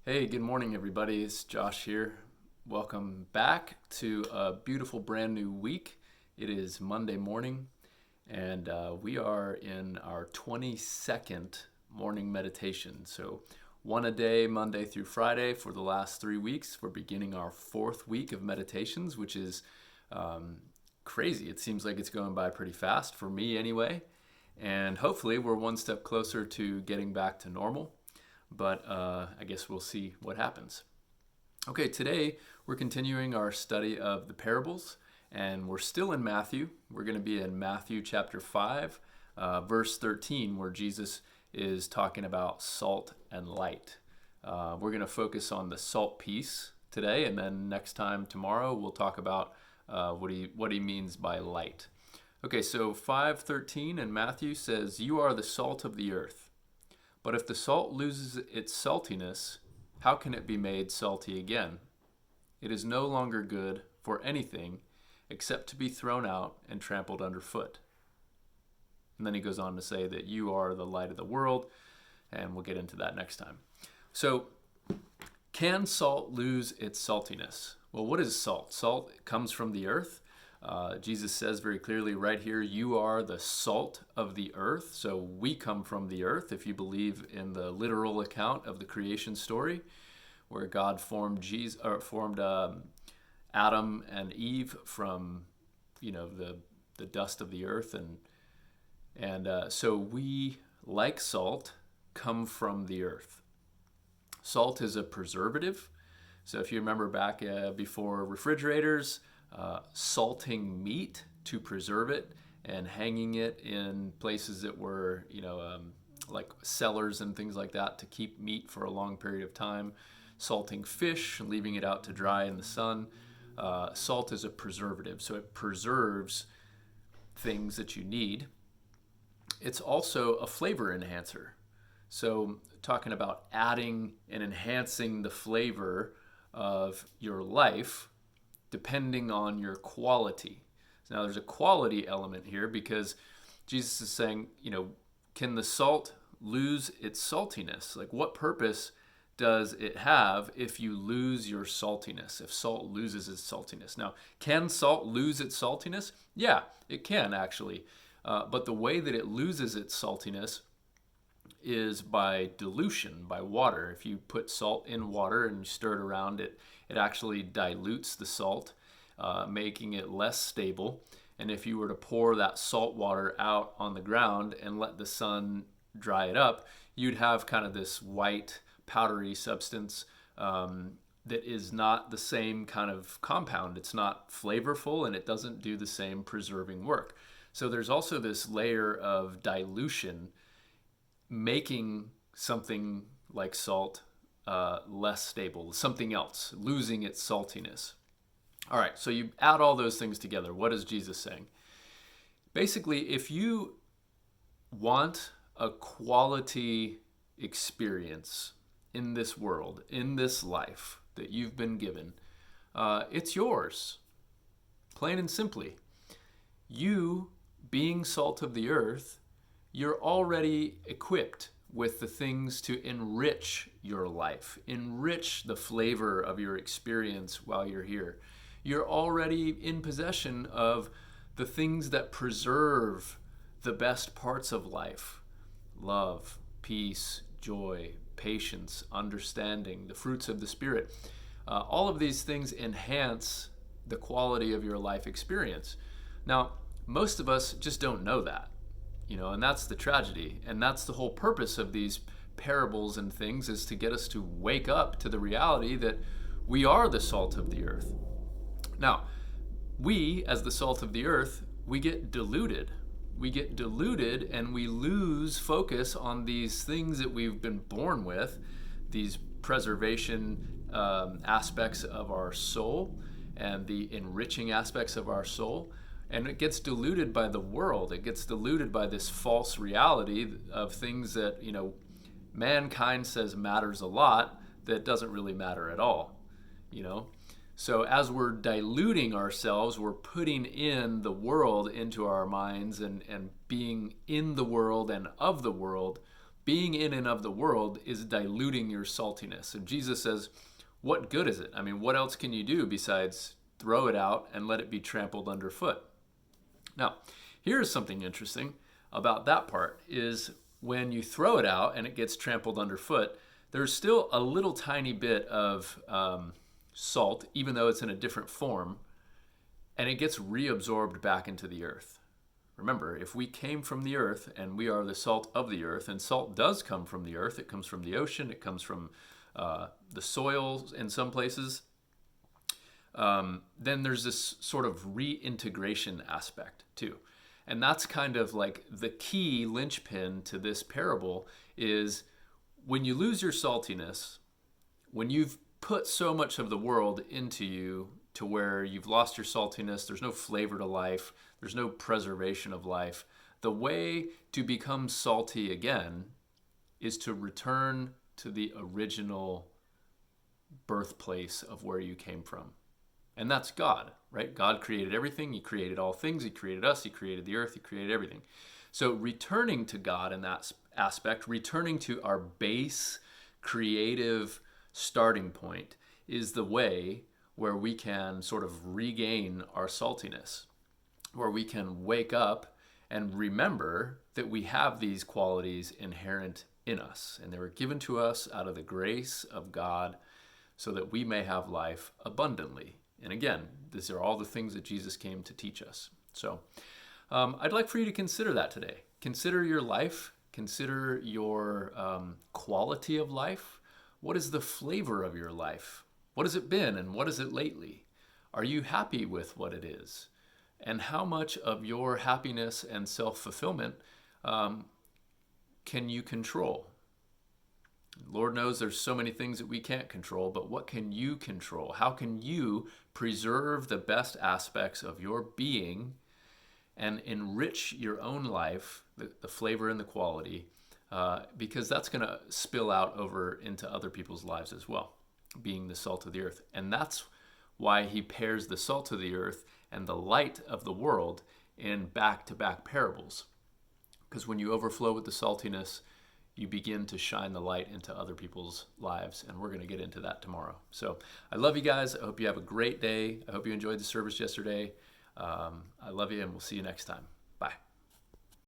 Hey, good morning, everybody. It's Josh here. Welcome back to a beautiful brand new week. It is Monday morning, and we are in our 22nd morning meditation. So, one a day, Monday through Friday, for the last 3 weeks. We're beginning our fourth week of meditations, which is crazy. It seems like it's going by pretty fast, for me anyway. And hopefully, we're one step closer to getting back to normal. But I guess we'll see what happens. Okay, today we're continuing our study of the parables, and we're still in Matthew. We're going to be in Matthew chapter 5, verse 13, where Jesus is talking about salt and light. We're going to focus on the salt piece today, and then next time, tomorrow, we'll talk about what he means by light. Okay, so 5:13 in Matthew says, "You are the salt of the earth. But if the salt loses its saltiness, how can it be made salty again? It is no longer good for anything except to be thrown out and trampled underfoot." And then he goes on to say that you are the light of the world, and we'll get into that next time. So, can salt lose its saltiness? Well, what is salt? Salt comes from the earth. Jesus says very clearly right here, you are the salt of the earth. So we come from the earth, if you believe in the literal account of the creation story, where God formed Adam and Eve from, the dust of the earth, and so we, like salt, come from the earth. Salt is a preservative. So if you remember back before refrigerators, salting meat to preserve it and hanging it in places that were, like cellars and things like that to keep meat for a long period of time. Salting fish, leaving it out to dry in the sun. Salt is a preservative, so it preserves things that you need. It's also a flavor enhancer. So talking about adding and enhancing the flavor of your life, depending on your quality. Now, there's a quality element here because Jesus is saying, can the salt lose its saltiness? Like, what purpose does it have if you lose your saltiness, if salt loses its saltiness? Now, can salt lose its saltiness? Yeah, it can actually. But the way that it loses its saltiness is by dilution, by water. If you put salt in water and you stir it around, it actually dilutes the salt, making it less stable. And if you were to pour that salt water out on the ground and let the sun dry it up, you'd have kind of this white, powdery substance that is not the same kind of compound. It's not flavorful, and it doesn't do the same preserving work. So there's also this layer of dilution, making something like salt less stable, something else, losing its saltiness. All right, so you add all those things together. What is Jesus saying? Basically, if you want a quality experience in this world, in this life that you've been given, it's yours, plain and simply. You, being salt of the earth, you're already equipped with the things to enrich your life, enrich the flavor of your experience while you're here. You're already in possession of the things that preserve the best parts of life: love, peace, joy, patience, understanding, the fruits of the Spirit. All of these things enhance the quality of your life experience. Now, most of us just don't know that. And that's the tragedy. And that's the whole purpose of these parables and things, is to get us to wake up to the reality that we are the salt of the earth. Now, we, as the salt of the earth, we get diluted. We get diluted and we lose focus on these things that we've been born with, these preservation aspects of our soul and the enriching aspects of our soul. And it gets diluted by the world. It gets diluted by this false reality of things that, mankind says matters a lot that doesn't really matter at all, So as we're diluting ourselves, we're putting in the world into our minds and being in the world and of the world. being in and of the world is diluting your saltiness. And Jesus says, what good is it? I mean, what else can you do besides throw it out and let it be trampled underfoot? Now, here's something interesting about that part is when you throw it out and it gets trampled underfoot, there's still a little tiny bit of salt, even though it's in a different form, and it gets reabsorbed back into the earth. Remember, if we came from the earth and we are the salt of the earth, and salt does come from the earth, it comes from the ocean, it comes from the soil in some places, then there's this sort of reintegration aspect too. And that's kind of like the key linchpin to this parable is when you lose your saltiness, when you've put so much of the world into you to where you've lost your saltiness, there's no flavor to life, there's no preservation of life. The way to become salty again is to return to the original birthplace of where you came from. And that's God, right? God created everything. He created all things. He created us. He created the earth. He created everything. So returning to God in that aspect, returning to our base creative starting point is the way where we can sort of regain our saltiness, where we can wake up and remember that we have these qualities inherent in us, and they were given to us out of the grace of God so that we may have life abundantly. And again, these are all the things that Jesus came to teach us. So I'd like for you to consider that today. Consider your life. Consider your quality of life. What is the flavor of your life? What has it been and what is it lately? Are you happy with what it is? And how much of your happiness and self-fulfillment can you control? Lord knows there's so many things that we can't control, but what can you control? How can you preserve the best aspects of your being and enrich your own life, the flavor and the quality, because that's going to spill out over into other people's lives as well, being the salt of the earth. And that's why he pairs the salt of the earth and the light of the world in back-to-back parables. Because when you overflow with the saltiness, you begin to shine the light into other people's lives. And we're going to get into that tomorrow. So I love you guys. I hope you have a great day. I hope you enjoyed the service yesterday. I love you, and we'll see you next time. Bye.